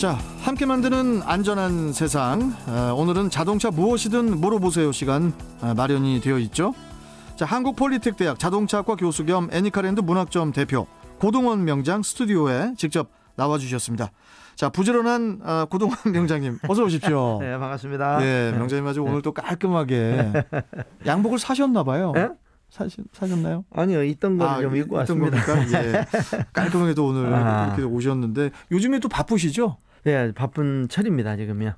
자, 함께 만드는 안전한 세상. 오늘은 자동차 무엇이든 물어보세요 시간 마련이 되어 있죠. 자, 한국폴리텍대학 자동차학과 교수 겸 애니카랜드 문학점 대표 고동원 명장 스튜디오에 직접 나와주셨습니다. 자, 부지런한 고동원 명장님 어서 오십시오. 네, 반갑습니다. 네, 명장님 아주 오늘 또 깔끔하게 양복을 사셨나 봐요. 네? 사셨나요? 아니요, 있던 걸 좀 입고 왔습니다. 예. 깔끔하게도 오늘 이렇게 오셨는데 요즘에 또 바쁘시죠? 네, 바쁜 철입니다 지금요.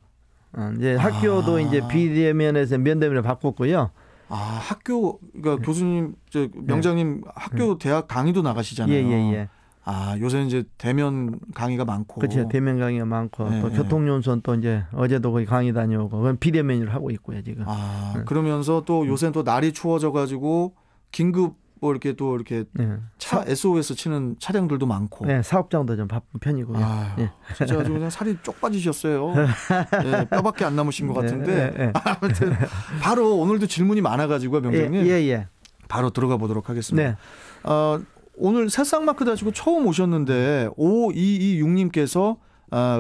이제 학교도 이제 비대면에서 면대면으로 바꿨고요. 학교 그러니까 교수님, 명장님 학교 대학 강의도 나가시잖아요. 예. 요새는 이제 대면 강의가 많고. 그렇죠. 대면 강의가 많고 또 교통연수원 또 이제 어제도 거기 강의 다녀오고 그건 비대면으로 하고 있고요 지금. 그러면서 또 요새는 또 날이 추워져가지고 긴급 뭐 이렇게 또 이렇게 차 SOS 치는 차량들도 많고. 네, 사업장도 좀 바쁜 편이고요. 진짜 아주 그냥 살이 쪽 빠지셨어요. 네, 뼈밖에 안 남으신 것 같은데. 아무튼 바로 오늘도 질문이 많아가지고 명장님. 예. 바로 들어가 보도록 하겠습니다. 네. 오늘 새싹 마크 다시고 처음 오셨는데 5226님께서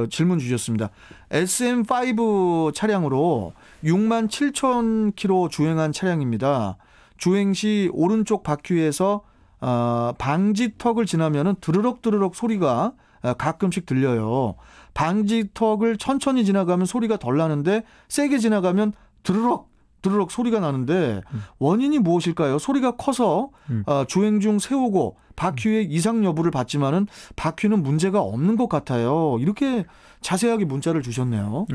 질문 주셨습니다. SM5 차량으로 67,000km 주행한 차량입니다. 주행 시 오른쪽 바퀴에서 방지턱을 지나면은 드르륵 소리가 가끔씩 들려요. 방지턱을 천천히 지나가면 소리가 덜 나는데 세게 지나가면 드르륵 소리가 나는데 원인이 무엇일까요? 소리가 커서 주행 중 세우고 바퀴의 이상 여부를 봤지만은 바퀴는 문제가 없는 것 같아요. 이렇게 자세하게 문자를 주셨네요.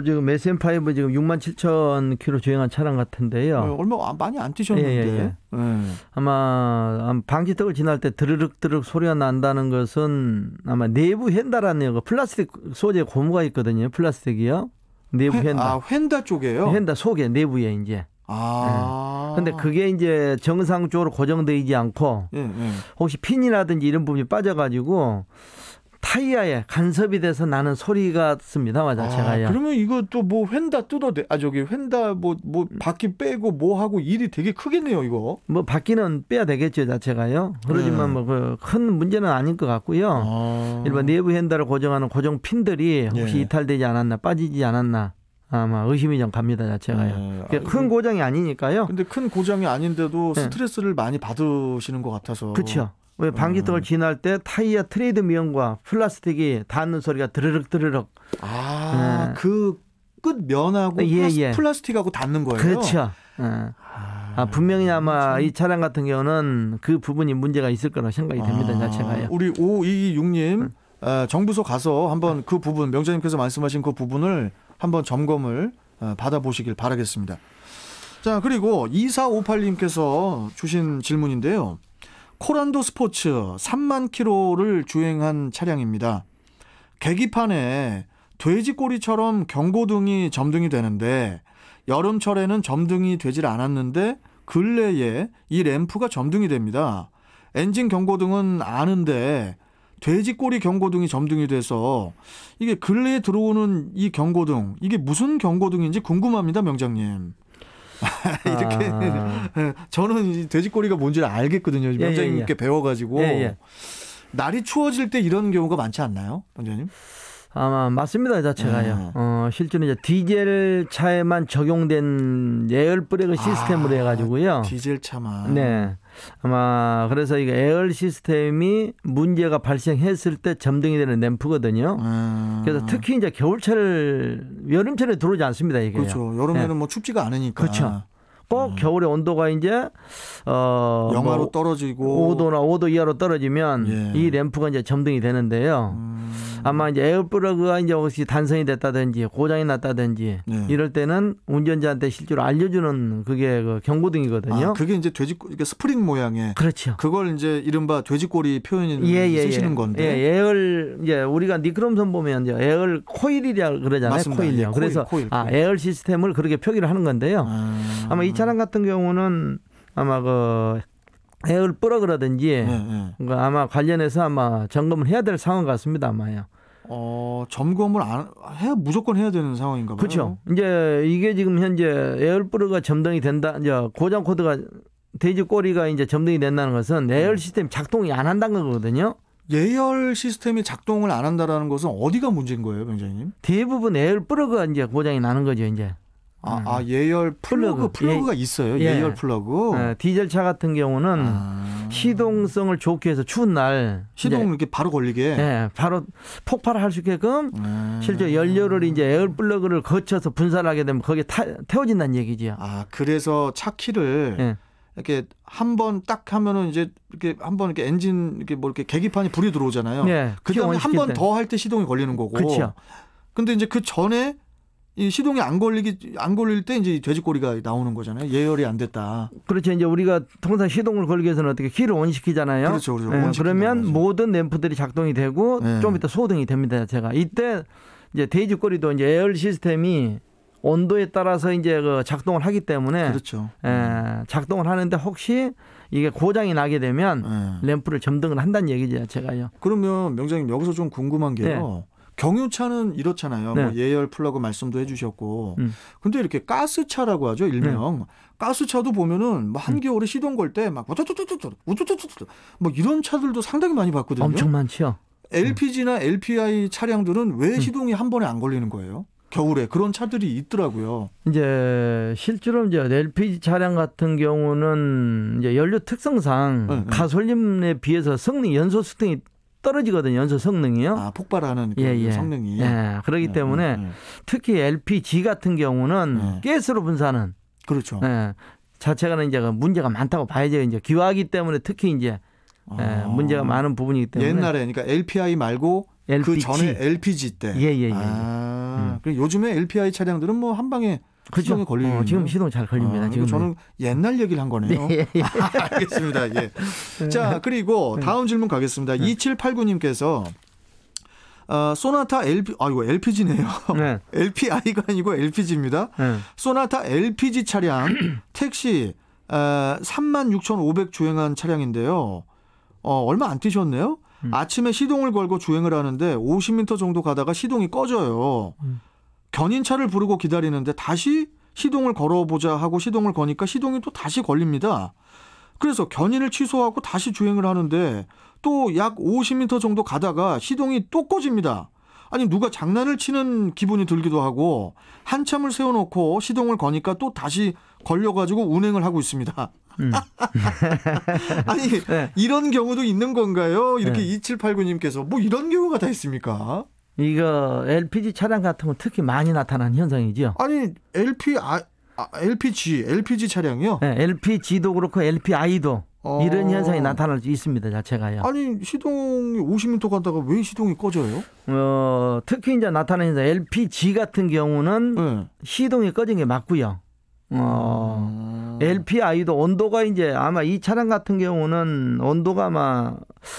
지금 SM5 지금 67,000km 주행한 차량 같은데요. 얼마 많이 안 뛰셨는데. 아마 방지턱을 지날 때 드르륵 소리가 난다는 것은 아마 내부 휀다라는 거 플라스틱 소재 고무가 있거든요. 플라스틱이요. 내부 휀다. 휀다 쪽이에요? 휀다 속에 내부에 이제. 근데 그게 이제 정상적으로 고정되어 있지 않고 혹시 핀이라든지 이런 부분이 빠져가지고 타이어에 간섭이 돼서 나는 소리 같습니다. 자체가요. 그러면 이것도 뭐 휀다 휀다 뭐 바퀴 빼고 뭐 하고 일이 되게 크겠네요, 이거. 뭐 바퀴는 빼야 되겠죠, 자체가요. 그러지만 뭐 큰 문제는 아닐 것 같고요. 일반 내부 휀다를 고정하는 고정 핀들이 혹시 이탈되지 않았나, 빠지지 않았나. 아마 의심이 좀 갑니다, 자체가요. 큰 고장이 아니니까요. 근데 큰 고장이 아닌데도 스트레스를 많이 받으시는 것 같아서. 그렇죠. 왜 방지턱을 지날 때 타이어 트레이드 면과 플라스틱이 닿는 소리가 드르륵. 그 끝면하고 플라스틱하고 닿는 거예요. 그렇죠. 분명히 아마 이 차량 같은 경우는 그 부분이 문제가 있을 거라고 생각이 됩니다, 자체가요. 우리 5226님 정부소 가서 한번 그 부분 명장님께서 말씀하신 그 부분을 한번 점검을 받아보시길 바라겠습니다. 자, 그리고 2458님께서 주신 질문인데요. 코란도 스포츠 3만 킬로를 주행한 차량입니다. 계기판에 돼지꼬리처럼 경고등이 점등이 되는데 여름철에는 점등이 되질 않았는데 근래에 이 램프가 점등이 됩니다. 엔진 경고등은 아는데 돼지꼬리 경고등이 점등이 돼서 이게 근래에 들어오는 이 경고등, 이게 무슨 경고등인지 궁금합니다, 명장님. 이렇게 저는 이 돼지꼬리가 뭔지를 알겠거든요. 명장님께 배워가지고. 날이 추워질 때 이런 경우가 많지 않나요, 명장님? 아마 맞습니다, 자체가요. 실제로 이제 디젤 차에만 적용된 에어 브레이크 시스템으로 해가지고요. 디젤 차만. 네. 아마 그래서 이게 에어 시스템이 문제가 발생했을 때 점등이 되는 램프거든요. 그래서 특히 이제 여름철에 들어오지 않습니다, 이게. 그렇죠. 여름에는 뭐 춥지가 않으니까. 그렇죠. 꼭 겨울에 온도가 이제 영하로 떨어지고 5도나 5도 이하로 떨어지면 이 램프가 이제 점등이 되는데요. 아마 이제 에어플러그가 이제 혹시 단선이 됐다든지 고장이 났다든지 이럴 때는 운전자한테 실제로 알려주는 그게 그 경고등이거든요. 그게 이제 돼지꼬리 스프링 모양의. 그렇죠. 그걸 이제 이른바 돼지꼬리 표현을 쓰시는 건데. 에얼 이제 우리가 니크롬선 보면 이제 에얼 코일이라 그러잖아요. 맞습니다. 코일요. 그래서 코일. 에얼 시스템을 그렇게 표기를 하는 건데요. 아마 이 차량 같은 경우는 아마 그 에어 플러그라든지 아마 관련해서 아마 점검을 해야 될 상황 같습니다, 아마요. 점검을 무조건 해야 되는 상황인가 봐요. 그렇죠. 이제 이게 지금 현재 에어 플러그가 점등이 된다, 이제 고장 코드가 돼지 꼬리가 이제 점등이 된다는 것은 에어 시스템 작동이 안 한다는 거거든요. 예열 시스템이 작동을 안 한다라는 것은 어디가 문제인 거예요, 병장님? 대부분 에어 플러그가 이제 고장이 나는 거죠, 이제. 예열 플러그가 있어요. 예열 플러그. 디젤차 같은 경우는 시동성을 좋게 해서 추운 날 시동 이렇게 바로 걸리게. 바로 폭발할 수 있게끔 실제 연료를 이제 에어 플러그를 거쳐서 분산하게 되면 거기에 태워진다는 얘기죠. 그래서 차 키를 이렇게 한 번 딱 하면은 이제 이렇게 한 번 이렇게 엔진 이렇게 뭐 이렇게 계기판이 불이 들어오잖아요. 그다음에 한 번 더 할 때 시동이 걸리는 거고. 그렇죠. 근데 이제 그 전에 이 시동이 안 걸릴 때 이제 돼지꼬리가 나오는 거잖아요. 예열이 안 됐다. 그렇죠. 이제 우리가 통상 시동을 걸기 위해서는 어떻게 키를 온시키잖아요. 그렇죠. 그러면 모든 램프들이 작동이 되고 좀 이따 소등이 됩니다. 제가 이때 이제 돼지꼬리도 이제 에어 시스템이 온도에 따라서 이제 그 작동을 하기 때문에 그렇죠. 작동을 하는데 혹시 이게 고장이 나게 되면 램프를 점등을 한다는 얘기죠. 제가요. 그러면 명장님 여기서 좀 궁금한 게요. 경유차는 이렇잖아요. 뭐 예열 플러그 말씀도 해주셨고, 근데 이렇게 가스차라고 하죠, 일명. 가스차도 보면은 뭐 한겨울에 시동 걸 때 막 우쭈쭈쭈쭈 뭐 이런 차들도 상당히 많이 봤거든요. 엄청 많죠. LPG나 LPI 차량들은 왜 시동이 한 번에 안 걸리는 거예요? 겨울에 그런 차들이 있더라고요. 이제 실제로 이제 LPG 차량 같은 경우는 이제 연료 특성상 가솔린에 비해서 연소 수명이 떨어지거든요. 연소 성능이요. 폭발하는 성능이. 그렇기 때문에 특히 LPG 같은 경우는 가스로 분사는 그렇죠. 자체가 이제 문제가 많다고 봐야죠. 이제 기화하기 때문에 특히 이제 문제가 많은 부분이기 때문에. 옛날에 그러니까 LPI 말고 LPG. 그 전에 LPG 때. 그리고 요즘에 LPI 차량들은 뭐 한 방에 시동이 걸리는. 지금 시동 잘 걸립니다. 지금 저는 옛날 얘기를 한 거네요. 알겠습니다. 자, 그리고 다음 질문 가겠습니다. 2789님께서 소나타 이거 LPG네요. LPI가 아니고 LPG입니다. 소나타 LPG 차량 택시 36,500 주행한 차량인데요. 얼마 안 뛰셨네요. 아침에 시동을 걸고 주행을 하는데 50m 정도 가다가 시동이 꺼져요. 견인차를 부르고 기다리는데 다시 시동을 걸어보자 하고 시동을 거니까 시동이 또 다시 걸립니다. 그래서 견인을 취소하고 다시 주행을 하는데 또 약 50m 정도 가다가 시동이 또 꺼집니다. 아니 누가 장난을 치는 기분이 들기도 하고 한참을 세워놓고 시동을 거니까 또 다시 걸려가지고 운행을 하고 있습니다. 아니 이런 경우도 있는 건가요? 이렇게 2789님께서 뭐 이런 경우가 다 있습니까? 이거 LPG 차량 같은 건 특히 많이 나타나는 현상이죠. 아니 LPG 차량이요? LPG도 그렇고 LPI도 이런 현상이 나타날 수 있습니다. 자체가요. 아니 시동이 50m 가다가 왜 시동이 꺼져요? 특히 이제 나타나는 현상 LPG 같은 경우는 시동이 꺼진 게 맞고요. LPI도 온도가 이제 아마 이 차량 같은 경우는 온도가 아마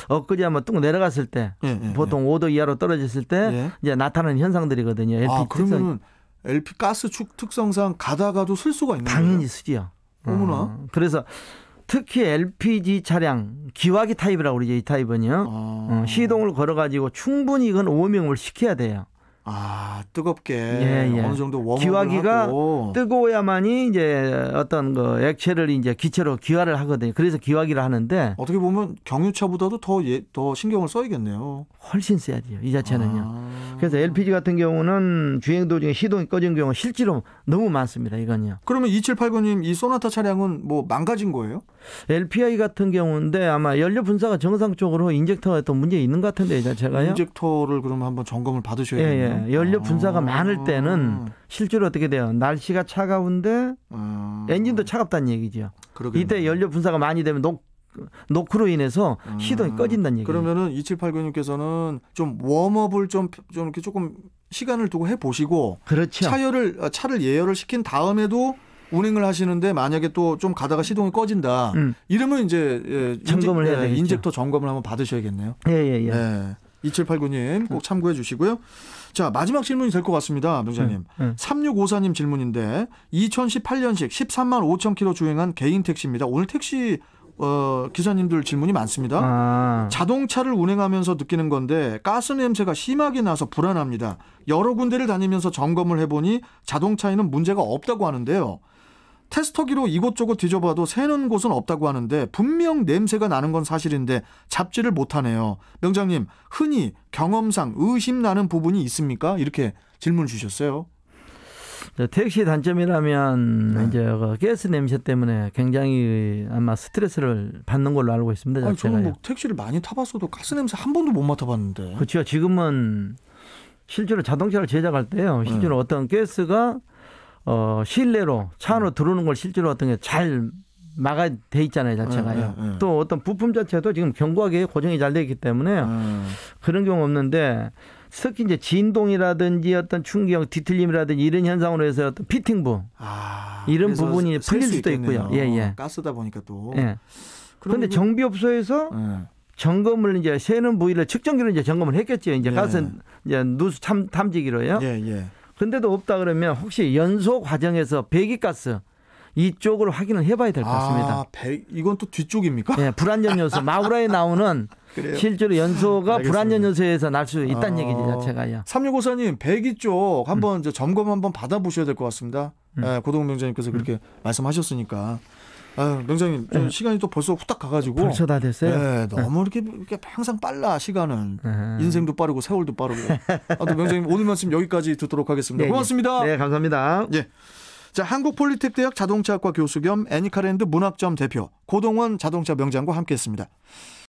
엊그제 아마 뚝 내려갔을 때 보통 5도 이하로 떨어졌을 때 이제 나타나는 현상들이거든요. LPG 그러면 LP 가스 특성상 가다가도 쓸 수가 있는 거예요? 당연히 쓰죠. 어머나. 그래서 특히 LPG 차량 기화기 타입이라고 그러죠. 이 타입은요. 시동을 걸어가지고 충분히 이건 오염을 시켜야 돼요. 뜨겁게 어느 정도 웜업을 기화기가 하고. 뜨거워야만이 이제 어떤 그 액체를 이제 기체로 기화를 하거든요. 그래서 기화기를 하는데 어떻게 보면 경유차보다도 더 신경을 써야겠네요. 훨씬 써야죠. 이 자체는요. 그래서 LPG 같은 경우는 주행 도중에 시동이 꺼진 경우 실제로 너무 많습니다. 이건요. 그러면 2789님 이 소나타 차량은 뭐 망가진 거예요? LPI 같은 경우인데 아마 연료 분사가 정상적으로 인젝터가 또 문제 있는 것 같은데 이 자체가요. 인젝터를 그러면 한번 점검을 받으셔야겠네요. 연료 분사가 많을 때는 실제로 어떻게 돼요? 날씨가 차가운데 엔진도 차갑다는 얘기죠. 그러겠네요. 이때 연료 분사가 많이 되면 노크로 인해서 시동이 꺼진다는 얘기죠. 그러면은 2789님께서는 좀 웜업을 좀 이렇게 조금 시간을 두고 해 보시고 그렇죠. 차를 예열을 시킨 다음에도 운행을 하시는데 만약에 또 좀 가다가 시동이 꺼진다. 이러면 이제 점검을 해야 되겠죠. 인젝터 점검을 한번 받으셔야겠네요. 예. 2789님 꼭 참고해 주시고요. 자, 마지막 질문이 될 것 같습니다. 명장님. 3654님 질문인데 2018년식 13만 5천 킬로 주행한 개인 택시입니다. 오늘 택시 기사님들 질문이 많습니다. 자동차를 운행하면서 느끼는 건데 가스 냄새가 심하게 나서 불안합니다. 여러 군데를 다니면서 점검을 해보니 자동차에는 문제가 없다고 하는데요. 테스터기로 이곳저곳 뒤져봐도 새는 곳은 없다고 하는데 분명 냄새가 나는 건 사실인데 잡지를 못하네요. 명장님, 흔히 경험상 의심나는 부분이 있습니까? 이렇게 질문을 주셨어요. 택시 단점이라면 이제 그 가스 냄새 때문에 굉장히 아마 스트레스를 받는 걸로 알고 있습니다. 아니, 저는 뭐 택시를 많이 타봤어도 가스 냄새 한 번도 못 맡아봤는데. 그렇죠. 지금은 실제로 자동차를 제작할 때요. 실제로 어떤 가스가 실내로 차 안으로 들어오는 걸 실제로 어떤 게 잘 막아 돼 있잖아요, 자체가요. 또 어떤 부품 자체도 지금 견고하게 고정이 잘 되어 있기 때문에 그런 경우 없는데, 특히 이제 진동이라든지 어떤 충격, 뒤틀림이라든지 이런 현상으로 해서 어떤 피팅부 이런 부분이 풀릴 수도 있고요. 예. 가스다 보니까 또. 예. 그런데 정비업소에서 점검을 이제 새는 부위를 측정기로 이제 점검을 했겠죠. 이제 가스 이제 누수 탐지기로요. 예. 근데도 없다 그러면 혹시 연소 과정에서 배기가스 이쪽을 확인을 해봐야 될 것 같습니다. 이건 또 뒤쪽입니까? 네, 불안전 요소. 마우라에 나오는 실제로 연소가 알겠습니다. 불안전 요소에서 날 수 있다는 얘기죠, 자체가요. 3654님, 배기 쪽 한번 이제 점검 한번 받아보셔야 될 것 같습니다. 고동 명장님께서 그렇게 말씀하셨으니까. 명장님, 시간이 또 벌써 후딱 가가지고. 벌써 다 됐어요? 네, 너무 이렇게 항상 빨라, 시간은. 인생도 빠르고 세월도 빠르고. 명장님, 오늘 말씀 여기까지 듣도록 하겠습니다. 고맙습니다. 네, 감사합니다. 예. 자, 한국폴리텍대학 자동차학과 교수 겸 애니카랜드 문학점 대표 고동원 자동차 명장과 함께했습니다.